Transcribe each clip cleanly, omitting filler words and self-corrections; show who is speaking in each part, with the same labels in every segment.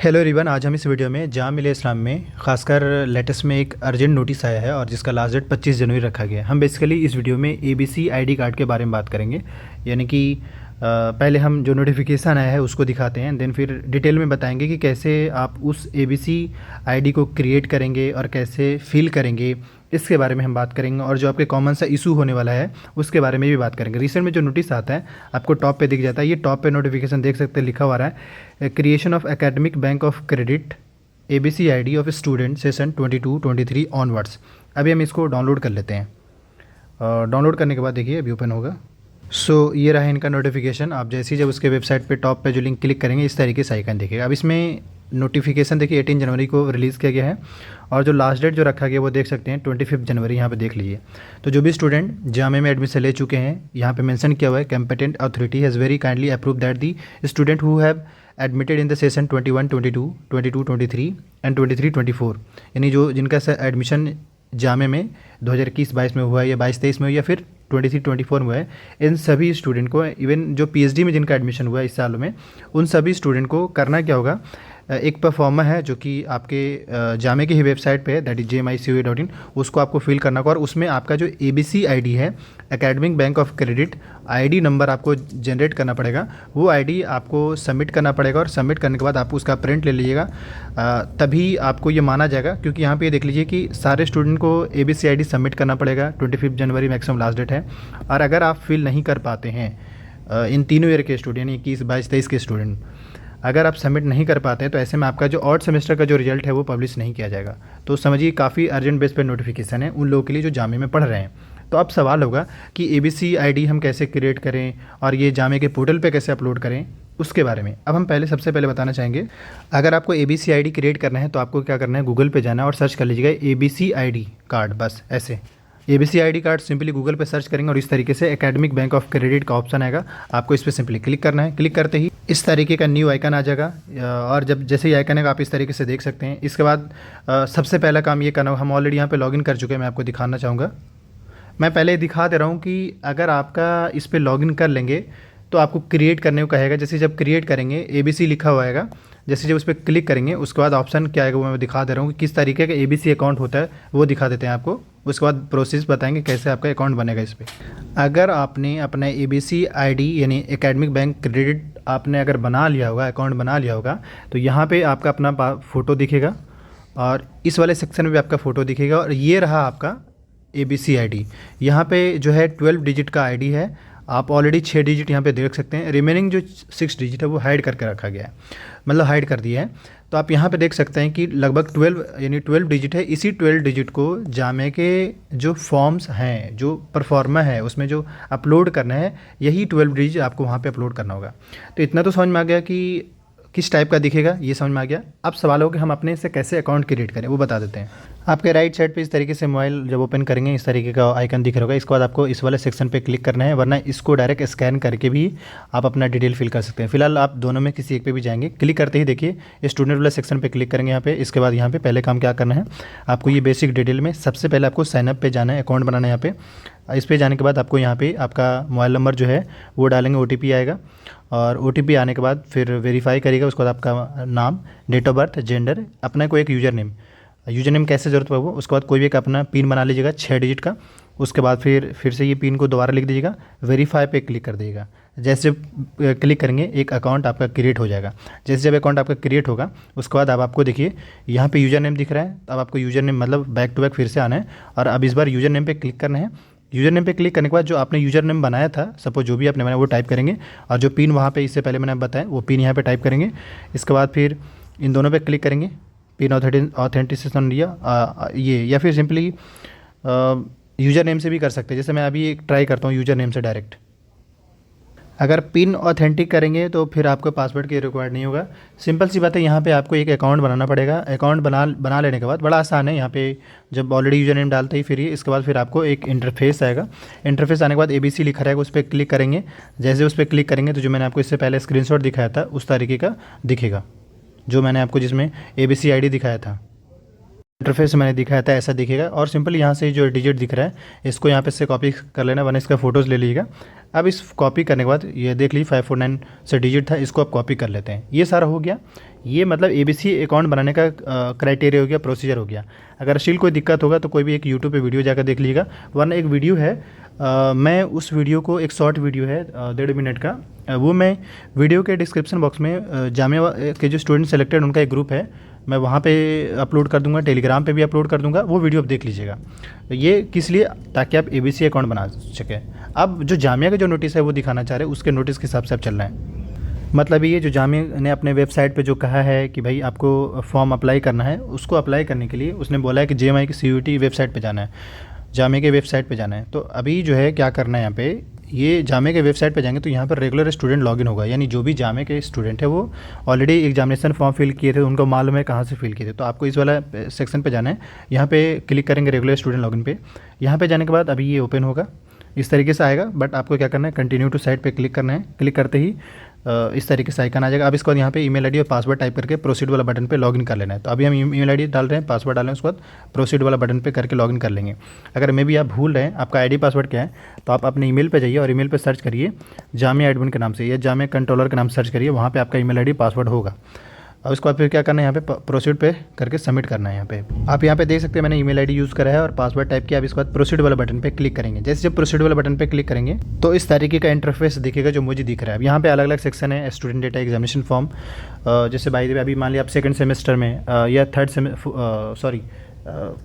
Speaker 1: Hello everyone, आज हम इस वीडियो में जाम मिलिया इस्लाम में खासकर लेटेस्ट में एक अर्जेंट नोटिस आया है और जिसका लास्ट डेट 25 जनवरी रखा गया है। हम बेसिकली इस वीडियो में एबीसी आईडी कार्ड के बारे में बात करेंगे। यानी कि पहले हम जो नोटिफिकेशन आया है उसको दिखाते हैं, देन फिर डिटेल में बताएंगे कि कैसे आप उस एबीसी आईडी को क्रिएट करेंगे और कैसे फिल करेंगे, इसके बारे में हम बात करेंगे। और जो आपके कॉमन सा इशू होने वाला है उसके बारे में भी बात करेंगे। रिसेंट में जो नोटिस आता है आपको टॉप पे दिख जाता है, ये टॉप पे नोटिफिकेशन देख सकते हैं, लिखा हुआ रहा है creation of academic bank of credit ABC ID of student session 22-23 onwards. अभी हम इसको डाउनलोड कर लेते हैं। डाउनलोड करने के बाद देखिए अभी ओपन होगा। ये रहा इनका नोटिफिकेशन। आप जैसे ही जब उसके वेबसाइट पे टॉप पे जो लिंक क्लिक करेंगे इस तरीके से आइकन दिखेगा। अब इसमें नोटिफिकेशन देखिए 18 जनवरी को रिलीज़ किया गया है और जो लास्ट डेट जो रखा गया वो देख सकते हैं 25 जनवरी, यहाँ पे देख लीजिए। तो जो भी स्टूडेंट जामे में एडमिशन ले चुके हैं, यहाँ पे मेंशन किया हुआ है competent authority has very kindly approve that the student who have admitted in the session 21-22, 22-23 and 23-24, यानी जो जिनका एडमिशन जामे में 2021-22 में हुआ है या 22-23 में हुआ या फिर 23-24 में है, इन सभी स्टूडेंट को, इवन जो पीएचडी में जिनका एडमिशन हुआ है इस साल में, उन सभी स्टूडेंट को करना क्या होगा, एक परफॉर्मा है जो कि आपके जामे की ही वेबसाइट पे है, दैट इज jmicoa.in, उसको आपको फिल करना होगा और उसमें आपका जो एबीसी आईडी है, academic bank of credit ID number आपको जनरेट करना पड़ेगा। वो आईडी आपको सबमिट करना पड़ेगा और सबमिट करने के बाद आप उसका प्रिंट ले लीजिएगा, तभी आपको ये माना जाएगा। क्योंकि यहाँ पे ये देख लीजिए कि सारे स्टूडेंट को एबीसी आईडी सबमिट करना पड़ेगा। 25 जनवरी मैक्सिमम लास्ट डेट है और अगर आप फिल नहीं कर पाते हैं इन तीनों ईयर के स्टूडेंट, 21, 22, 23 के स्टूडेंट, अगर आप सबमिट नहीं कर पाते हैं तो ऐसे में आपका जो ऑड सेमेस्टर का जो रिजल्ट है वो पब्लिश नहीं किया जाएगा। तो समझिए काफ़ी अर्जेंट बेस पर नोटिफिकेशन है उन लोगों के लिए जो जामे में पढ़ रहे हैं। तो अब सवाल होगा कि एबीसी आईडी हम कैसे क्रिएट करें और ये जामे के पोर्टल पे कैसे अपलोड करें, उसके बारे में अब हम सबसे पहले बताना चाहेंगे। अगर आपको एबीसी आईडी क्रिएट करना है तो आपको क्या करना है, गूगल पे जाना है और सर्च कर लीजिएगा एबीसी आईडी कार्ड। बस ऐसे ABC ID card simply Google पे सर्च करेंगे और इस तरीके से एकेडमिक बैंक ऑफ क्रेडिट का ऑप्शन आएगा, आपको इस पर सिंपली क्लिक करना है। क्लिक करते ही इस तरीके का न्यू आइकन आ जाएगा और जब जैसे ही आइकन आएगा आप इस तरीके से देख सकते हैं। इसके बाद सबसे पहला काम ये करना होगा, हम ऑलरेडी यहाँ पे लॉगिन कर चुके हैं, मैं आपको दिखाना चाहूँगा। मैं पहले दिखा दे रहा हूँ कि अगर आपका इस पर लॉगिन कर लेंगे तो आपको क्रिएट करने को कहेगा। जैसे जब क्रिएट करेंगे एबीसी लिखा हुआ आएगा, जैसे जब उस पर क्लिक करेंगे उसके बाद ऑप्शन क्या आएगा वो मैं दिखा दे रहा हूँ कि किस तरीके का एबीसी अकाउंट होता है, वो दिखा देते हैं आपको। उसके बाद प्रोसेस बताएंगे कैसे आपका अकाउंट बनेगा इस पर। अगर आपने अपना एबीसी आईडी यानी एकेडमिक बैंक क्रेडिट आपने अगर बना लिया होगा, अकाउंट बना लिया होगा, तो यहाँ पे आपका अपना फ़ोटो दिखेगा और इस वाले सेक्शन में भी आपका फ़ोटो दिखेगा और ये रहा आपका एबीसी आईडी। यहाँ पे जो है 12 डिजिट का आईडी है, आप ऑलरेडी 6 डिजिट यहाँ पे देख सकते हैं। रिमेनिंग जो 6 डिजिट है वो हाइड करके रखा गया है, मतलब हाइड कर दिया है। तो आप यहाँ पे देख सकते हैं कि लगभग 12 यानी 12 डिजिट है। इसी 12 डिजिट को जामे के जो फॉर्म्स हैं, जो परफॉर्मा है, उसमें जो अपलोड करना है, यही 12 डिजिट आपको वहाँ पे अपलोड करना होगा। तो इतना तो समझ में आ गया कि किस टाइप का दिखेगा, ये समझ में आ गया। अब सवाल हो कि हम अपने से कैसे अकाउंट क्रिएट करें, वो बता देते हैं। आपके राइट साइड पे इस तरीके से मोबाइल जब ओपन करेंगे इस तरीके का आइकन दिख रहा होगा। इसके बाद आपको इस वाले सेक्शन पे क्लिक करना है, वरना इसको डायरेक्ट स्कैन करके भी आप अपना डिटेल फिल कर सकते हैं। फिलहाल आप दोनों में किसी एक पे भी जाएंगे। क्लिक करते ही देखिए स्टूडेंट वाला सेक्शन पे क्लिक करेंगे यहाँ पे। इसके बाद यहाँ पे पहले काम क्या करना है, आपको ये बेसिक डिटेल में सबसे पहले आपको साइनअप पे जाना है, अकाउंट बनाना है। यहाँ पे इस पर जाने के बाद आपको यहाँ पे आपका मोबाइल नंबर जो है वो डालेंगे, OTP आएगा और OTP आने के बाद फिर वेरीफाई करेगा। उसके बाद आपका नाम, डेट ऑफ बर्थ, जेंडर, अपना कोई एक यूज़र नेम कैसे ज़रूरत पड़ेगा। उसके बाद कोई भी एक अपना पिन बना लीजिएगा 6 डिजिट का। उसके बाद फिर से ये पिन को दोबारा लिख दीजिएगा, वेरीफाई पे क्लिक कर दीजिएगा। जैसे जब क्लिक करेंगे एक अकाउंट आपका क्रिएट हो जाएगा। जैसे जब अकाउंट आपका क्रिएट होगा उसके बाद अब आपको देखिए यहाँ पे यूज़र नेम दिख रहा है। अब आपको यूज़र नेम मतलब बैक टू बैक फिर से आना है और अब इस बार यूज़र नेम पे क्लिक करना है। यूज़र नेम पे क्लिक करने के बाद जो आपने यूज़र नेम बनाया था, सपोज जो भी आपने बनाया वो टाइप करेंगे और जो पिन वहाँ पे इससे पहले मैंने बताया वो पिन यहाँ पे टाइप करेंगे। इसके बाद फिर इन दोनों पे क्लिक करेंगे, पिन ऑथेंटिकेशन ये या फिर सिंपली यूज़र नेम से भी कर सकते हैं। जैसे मैं अभी एक ट्राई करता हूँ यूज़र नेम से डायरेक्ट। अगर पिन ऑथेंटिक करेंगे तो फिर आपको पासवर्ड की रिक्वायर्ड नहीं होगा। सिंपल सी बात है, यहाँ पे आपको एक अकाउंट बनाना पड़ेगा। अकाउंट बना लेने के बाद बड़ा आसान है, यहाँ पे जब ऑलरेडी यूज़र नेम डालते ही फिर इसके बाद फिर आपको एक इंटरफेस आएगा। इंटरफेस आने के बाद एबीसी लिखा रहेगा, उस पर क्लिक करेंगे। जैसे उस पर क्लिक करेंगे तो जो मैंने आपको इससे पहले स्क्रीनशॉट दिखाया था उस तरीके का दिखेगा, जो मैंने आपको जिसमें एबीसी आईडी दिखाया था। इंटरफेस मैंने दिखाया था ऐसा दिखेगा और सिंपल यहाँ से जो डिजिट दिख रहा है इसको यहाँ पे से कॉपी कर लेना, वरना इसका फ़ोटोज़ ले लीजिएगा। अब इस कॉपी करने के बाद ये देख लीजिए 549 से डिजिट था, इसको आप कॉपी कर लेते हैं। ये सारा हो गया। ये मतलब ABC अकाउंट बनाने का क्राइटेरिया हो गया, प्रोसीजर हो गया। अगर स्टिल कोई दिक्कत होगा तो कोई भी एक यूट्यूब पे वीडियो जाकर देख लीजिएगा, वरना एक वीडियो है मैं उस वीडियो को, एक शॉर्ट वीडियो है 1.5 मिनट का, वो मैं वीडियो के डिस्क्रिप्शन बॉक्स में जामिया के जो स्टूडेंट सेलेक्टेड उनका एक ग्रुप है, मैं वहाँ पे अपलोड कर दूंगा, टेलीग्राम पे भी अपलोड कर दूंगा, वो वीडियो आप देख लीजिएगा। ये किस लिए, ताकि आप ABC अकाउंट बना सकें। अब जो जामिया का जो नोटिस है वो दिखाना चाह रहे हैं, उसके नोटिस के हिसाब से आप चल रहे हैं। मतलब ये जो जामिया ने अपने वेबसाइट पे जो कहा है कि भाई आपको फॉर्म अप्लाई करना है, उसको अप्लाई करने के लिए उसने बोला है कि JMI की CUET वेबसाइट पे जाना है, जामिया के वेबसाइट पे जाना है। तो अभी जो है क्या करना है, यहाँ पे ये जामिया के वेबसाइट पे जाएंगे तो यहाँ पर रेगुलर स्टूडेंट लॉगिन होगा, यानी जो भी जामिया के स्टूडेंट है वो ऑलरेडी एग्जामिनेशन फॉर्म फिल किए थे, उनको मालूम है कहाँ से फिल किए थे। तो आपको इस वाला सेक्शन पे जाना है, यहाँ पे क्लिक करेंगे रेगुलर स्टूडेंट लॉगिन पे। यहाँ पे जाने के बाद अभी ये ओपन होगा, इस तरीके से आएगा। बट आपको क्या करना है, कंटिन्यू टू साइट पे क्लिक करना है। क्लिक करते ही इस तरीके से आइकन आ जाएगा। अब इसके बाद यहाँ पे ईमेल आईडी और पासवर्ड टाइप करके प्रोसीड वाला बटन पे लॉगिन कर लेना है। तो अभी हम ईमेल आईडी डाल रहे हैं, पासवर्ड डाल रहे हैं, उसके बाद प्रोसीड वाला बटन पे करके लॉगिन कर लेंगे। अगर मे भी आप भूल रहे हैं आपका आईडी पासवर्ड क्या है, तो आप अपने ईमेल पे जाइए और ईमेल पे सर्च करिए जामिया एडमिन के नाम से या जामिया कंट्रोलर के नाम से सर्च करिए, वहाँ पे आपका ईमेल आईडी पासवर्ड होगा। और उसके बाद फिर क्या करना है, यहाँ पे प्रोसीड पे करके सबमिट करना है। यहाँ पे आप यहाँ पे देख सकते हैं मैंने ईमेल आईडी यूज़ करा है और पासवर्ड टाइप किया। अब इसके बाद प्रोसीड वाला बटन पे क्लिक करेंगे। जैसे जब प्रोसीड वाला बटन पे क्लिक करेंगे तो इस तरीके का इंटरफेस दिखेगा जो मुझे दिख रहा है। अब यहाँ पे अलग अलग सेक्शन है, स्टूडेंट डेटा, एग्जामिनेशन फॉर्म। जैसे बाय द वे अभी मान लिया आप सेकंड सेमेस्टर में या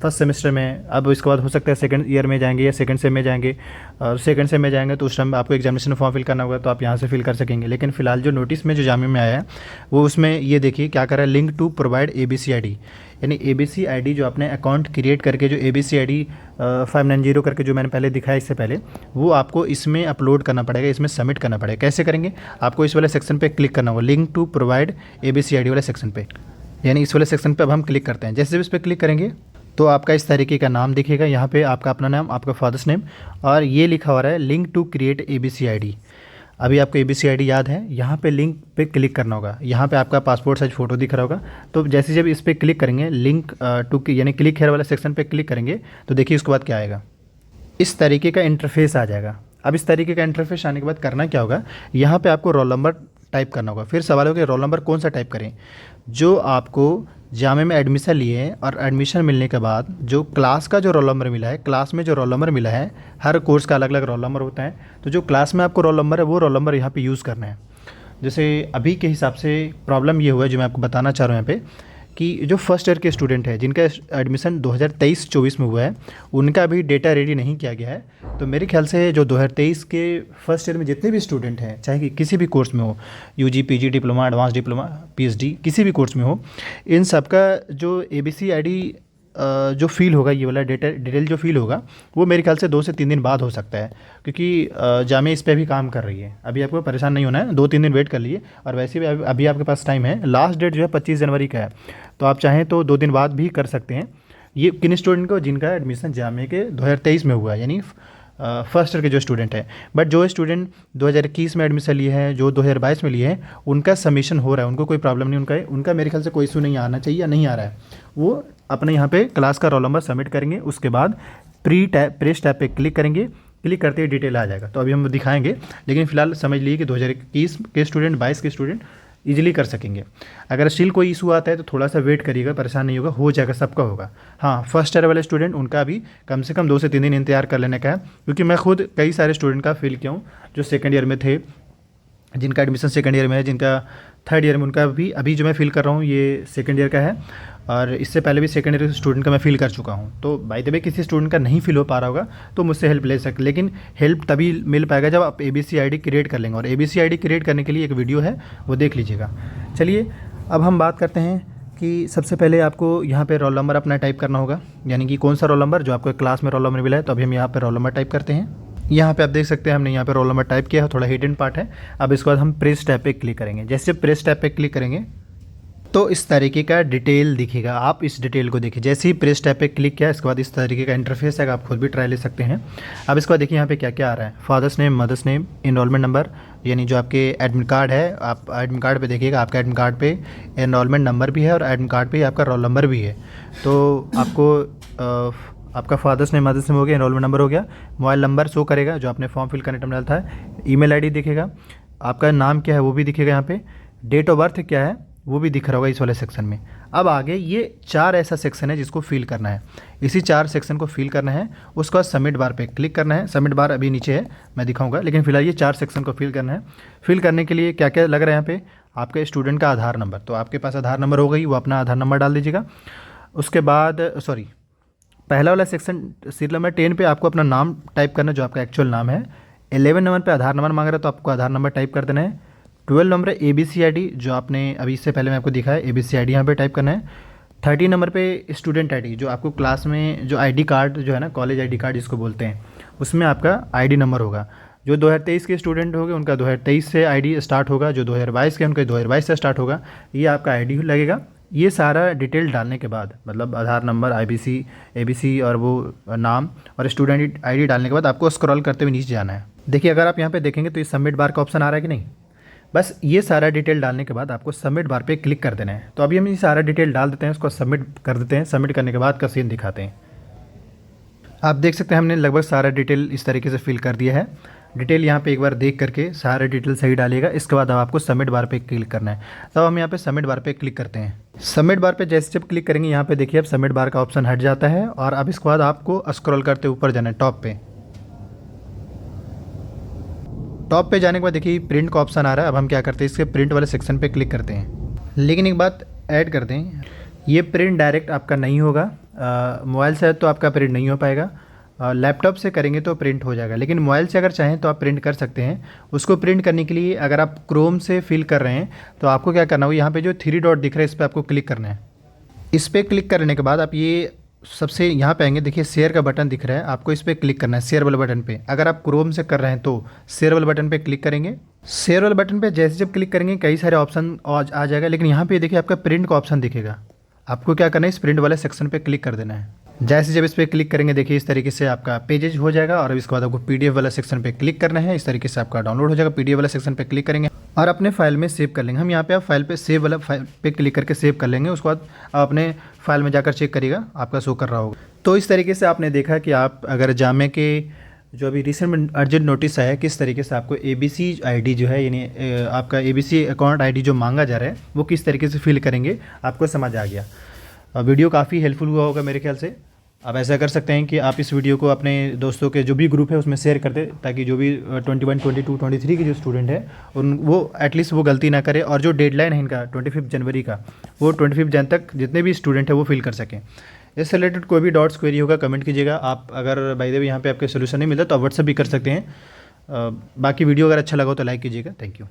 Speaker 1: फर्स्ट सेमेस्टर में, अब इसके बाद हो सकता है सेकंड ईयर में जाएंगे या सेकंड सेम में जाएंगे। सेकंड सेम में जाएंगे तो उस टाइम आपको एग्जामिनेशन फॉर्म फिल करना होगा, तो आप यहाँ से फिल कर सकेंगे। लेकिन फिलहाल जो नोटिस में जो जामिया में आया है वो उसमें ये देखिए क्या कर रहा है, link to provide ABC ID, यानी ABC ID जो आपने अकाउंट क्रिएट करके जो ABC ID 590 करके जो मैंने पहले दिखाया इससे पहले, वो आपको इसमें अपलोड करना पड़ेगा, इसमें सबमिट करना पड़ेगा। कैसे करेंगे, आपको इस वाले सेक्शन पे क्लिक करना होगा, link to provide ABC ID वाले सेक्शन पे, यानी इस वाले सेक्शन पे अब हम क्लिक करते हैं। जैसे इस पर क्लिक करेंगे तो आपका इस तरीके का नाम दिखेगा। यहाँ पे आपका अपना नाम, आपका फादर्स नेम, और ये लिखा हो रहा है link to create ABC ID। अभी आपको ABC ID याद है, यहाँ पे लिंक पे क्लिक करना होगा। यहाँ पे आपका पासपोर्ट साइज फ़ोटो दिख रहा होगा। तो जैसे जब इस पर क्लिक करेंगे, लिंक टू यानी क्लिक हेयर वाले सेक्शन पे क्लिक करेंगे तो देखिए उसके बाद क्या आएगा, इस तरीके का इंटरफेस आ जाएगा। अब इस तरीके का इंटरफेस आने के बाद करना क्या होगा, यहाँ पे आपको रोल नंबर टाइप करना होगा। फिर सवाल होगा रोल नंबर कौन सा टाइप करें, जो आपको जामिया में एडमिशन लिए हैं और एडमिशन मिलने के बाद जो क्लास का जो रोल नंबर मिला है, क्लास में जो रोल नंबर मिला है, हर कोर्स का अलग अलग रोल नंबर होता है, तो जो क्लास में आपको रोल नंबर है वो रोल नंबर यहाँ पे यूज़ करना है। जैसे अभी के हिसाब से प्रॉब्लम ये हुआ है जो मैं आपको बताना चाह रहा हूँ यहाँ पे, कि जो फर्स्ट ईयर के स्टूडेंट है जिनका एडमिशन 2023-24 में हुआ है, उनका अभी डेटा रेडी नहीं किया गया है। तो मेरे ख्याल से जो 2023 के फर्स्ट ईयर में जितने भी स्टूडेंट हैं, चाहे कि किसी भी कोर्स में हो, UG, PG diploma, advance diploma, PhD, किसी भी कोर्स में हो, इन सब का जो ABC ID जो फील होगा, ये वाला डिटेल जो फील होगा, वो मेरे ख्याल से 2 से 3 दिन बाद हो सकता है, क्योंकि जामिया इस पर भी काम कर रही है। अभी आपको परेशान नहीं होना है, 2-3 दिन वेट कर लिए। और वैसे भी अभी आपके पास टाइम है, लास्ट डेट जो है 25 जनवरी का है, तो आप चाहें तो 2 दिन बाद भी कर सकते हैं। ये किन स्टूडेंट को, जिनका एडमिशन जामिया के 2023 में हुआ है, यानी फर्स्ट ईयर के जो स्टूडेंट हैं। बट जो स्टूडेंट 2021 में एडमिशन लिए हैं, जो 2022 में लिए हैं, उनका सबमिशन हो रहा है, उनको कोई प्रॉब्लम नहीं, उनका मेरे ख्याल से कोई इशू नहीं आना चाहिए या नहीं आ रहा है। वो अपने यहाँ पे क्लास का रोल नंबर सबमिट करेंगे, उसके बाद प्रेस टैब पे क्लिक करेंगे, क्लिक करते ही डिटेल आ जाएगा। तो अभी हम दिखाएंगे, लेकिन फिलहाल समझ लीजिए कि 2021 के स्टूडेंट, 22 के स्टूडेंट इजीली कर सकेंगे। अगर स्टिल कोई इशू आता है तो थोड़ा सा वेट करिएगा, परेशान नहीं होगा, हो जाएगा, सबका होगा। हाँ, फर्स्ट ईयर वाले स्टूडेंट, उनका भी कम से कम 2 से 3 दिन इंतजार कर लेने का है, क्योंकि मैं खुद कई सारे स्टूडेंट का फील किया हूँ जो सेकेंड ईयर में थे, जिनका एडमिशन सेकेंड ईयर में है, जिनका थर्ड ईयर में, उनका भी अभी जो मैं फ़ील कर रहा हूँ ये सेकेंड ईयर का है, और इससे पहले भी सेकेंड ईयर के स्टूडेंट का मैं फ़ील कर चुका हूँ। तो बाय द वे किसी स्टूडेंट का नहीं फ़ील हो पा रहा होगा तो मुझसे हेल्प ले सकते, लेकिन हेल्प तभी मिल पाएगा जब आप ABC ID क्रिएट कर लेंगे। और ABC ID क्रिएट करने के लिए एक वीडियो है, वो देख लीजिएगा। चलिए अब हम बात करते हैं कि सबसे पहले आपको यहाँ पे रोल नंबर अपना टाइप करना होगा, यानी कि कौन सा रोल नंबर, जो आपको क्लास में रोल नंबर मिला है। तो अभी हम यहाँ पे रोल नंबर टाइप करते हैं। यहाँ पे आप देख सकते हैं हमने यहाँ पे रोल नंबर टाइप किया है, थोड़ा हिडन पार्ट है। अब इसके बाद हम प्रेस टैब पे क्लिक करेंगे। जैसे प्रेस टैब पे क्लिक करेंगे तो इस तरीके का डिटेल दिखेगा, आप इस डिटेल को देखिए। जैसे ही प्रेस टैब पे क्लिक किया, इसके बाद इस तरीके का इंटरफेस है, आप खुद भी ट्राई ले सकते हैं। अब इसके बाद देखिए यहाँ पे क्या क्या आ रहा है, father's name, mother's name, enrolment number, यानी जो आपके एडमिट कार्ड है, आप एडमिट कार्ड पे देखिएगा, आपका एडमिट कार्ड पे एनरोलमेंट नंबर भी है और एडमिट कार्ड पे आपका रोल नंबर भी है। तो आपको आपका फादर्स नेम, मदर्स नेम हो गया, एनरोलमेंट नंबर हो गया, मोबाइल नंबर शो करेगा जो आपने फॉर्म फिल करने टाइम डाला था, ईमेल आईडी दिखेगा, आपका नाम क्या है वो भी दिखेगा, यहाँ पे डेट ऑफ बर्थ क्या है वो भी दिख रहा होगा इस वाले सेक्शन में। अब आगे ये 4 ऐसा सेक्शन है जिसको फिल करना है, इसी 4 सेक्शन को फिल करना है। उसके बाद सबमिट बार पे क्लिक करना है, सबमिट बार अभी नीचे है, मैं दिखाऊंगा, लेकिन फिलहाल ये 4 सेक्शन को फिल करना है। फिल करने के लिए क्या क्या लग रहा है यहाँ पे, आपके स्टूडेंट का आधार नंबर, तो आपके पास आधार नंबर होगा ही, वो अपना आधार नंबर डाल दीजिएगा। उसके बाद पहला वाला सेक्शन सीरियल नंबर 10 पे आपको अपना नाम टाइप करना है, जो आपका एक्चुअल नाम है। 11 नंबर पे आधार नंबर मांग रहा है, तो आपको आधार नंबर टाइप कर देना है। 12 नंबर है ABC ID, जो आपने अभी इससे पहले मैं आपको दिखाया, ABC ID यहाँ पे टाइप करना है। 13 नंबर पे स्टूडेंट ID, जो आपको क्लास में जो ID कार्ड जो है ना, कॉलेज ID कार्ड जिसको बोलते हैं, उसमें आपका ID नंबर होगा। जो 2023 के स्टूडेंट होंगे उनका 2023 से ID स्टार्ट होगा, जो 2022 के उनका 2022 से स्टार्ट होगा, ये आपका ID लगेगा। ये सारा डिटेल डालने के बाद, मतलब आधार नंबर, ABC और वो नाम और स्टूडेंट ID डालने के बाद आपको स्क्रॉल करते हुए नीचे जाना है। देखिए अगर आप यहाँ पे देखेंगे तो ये सबमिट बार का ऑप्शन आ रहा है कि नहीं, बस ये सारा डिटेल डालने के बाद आपको सबमिट बार पे क्लिक कर देना है। तो अभी हम ये सारा डिटेल डाल देते हैं, उसको सबमिट कर देते हैं। सबमिट करने के बाद का सीन दिखाते हैं। आप देख सकते हैं हमने लगभग सारा डिटेल इस तरीके से फिल कर दिया है। डिटेल यहाँ पे एक बार देख करके सारा डिटेल सही डालिएगा। इसके बाद अब आपको सबमिट बार पे क्लिक करना है। तब हम यहाँ पे सबमिट बार पे क्लिक करते हैं। सबमिट बार पे जैसे जब क्लिक करेंगे, यहाँ पे देखिए अब सबमिट बार का ऑप्शन हट जाता है और अब इसके बाद आपको स्क्रॉल करते ऊपर जाना है टॉप पे। टॉप पे जाने के बाद देखिए प्रिंट का ऑप्शन आ रहा है। अब हम क्या करते हैं, इसके प्रिंट वाले सेक्शन पे क्लिक करते हैं। लेकिन एक बात ऐड कर दें, ये प्रिंट डायरेक्ट आपका नहीं होगा, मोबाइल से तो आपका प्रिंट नहीं हो पाएगा, लैपटॉप से करेंगे तो प्रिंट हो जाएगा। लेकिन मोबाइल से अगर चाहें तो आप प्रिंट कर सकते हैं। उसको प्रिंट करने के लिए अगर आप क्रोम से फिल कर रहे हैं तो आपको क्या करना होगा, यहाँ पे जो 3 डॉट दिख रहा है इस पर आपको क्लिक करना है। इस पर क्लिक करने के बाद आप ये सबसे यहाँ पे आएंगे, देखिए शेयर का बटन दिख रहा है, आपको इस पर क्लिक करना है, शेयर वाले बटन पे। अगर आप क्रोम से कर रहे हैं तो शेयर वाले बटन पे क्लिक करेंगे। शेयर वाले बटन पे जैसे जब क्लिक करेंगे कई सारे ऑप्शन आ जाएगा, लेकिन यहाँ पे देखिए आपका प्रिंट का ऑप्शन दिखेगा। आपको क्या करना है, इस प्रिंट वाले सेक्शन पे क्लिक कर देना है। जैसे जब इस पर क्लिक करेंगे देखिए इस तरीके से आपका पेजेज हो जाएगा और इसके बाद आपको PDF वाला सेक्शन पे क्लिक करना है। इस तरीके से आपका डाउनलोड हो जाएगा। PDF वाला सेक्शन पे क्लिक करेंगे और अपने फाइल में सेव कर लेंगे। हम यहाँ पे आप फाइल पे सेव वाला फाइल पे क्लिक करके सेव कर लेंगे। उसके बाद आप अपने फाइल में जाकर चेक करिएगा, आपका शो कर रहा होगा। तो इस तरीके से आपने देखा कि आप अगर जामे के जो अभी रिसेंट में अर्जेंट नोटिस आया है, किस तरीके से आपको ABC ID जो है, यानी आपका ABC अकाउंट ID जो मांगा जा रहा है वो किस तरीके से फिल करेंगे, आपको समझ आ गया। वीडियो काफ़ी हेल्पफुल हुआ होगा मेरे ख्याल से। आप ऐसा कर सकते हैं कि आप इस वीडियो को अपने दोस्तों के जो भी ग्रुप है उसमें शेयर कर दें, ताकि जो भी 21, 22, 23 के जो स्टूडेंट है वो एटलीस्ट वो गलती ना करे। और जो डेडलाइन है इनका 25 जनवरी का, वो 25 जन तक जितने भी स्टूडेंट है वो फिल कर सकें। इससे रिलेटेड कोई भी डाउट्स क्वेरी होगा कमेंट कीजिएगा। आप अगर बाय द वे यहाँ पे आपके सोल्यूशन नहीं मिलता तो आप व्हाट्सएप भी कर सकते हैं। बाकी वीडियो अगर अच्छा लगा हो तो लाइक कीजिएगा। Thank you.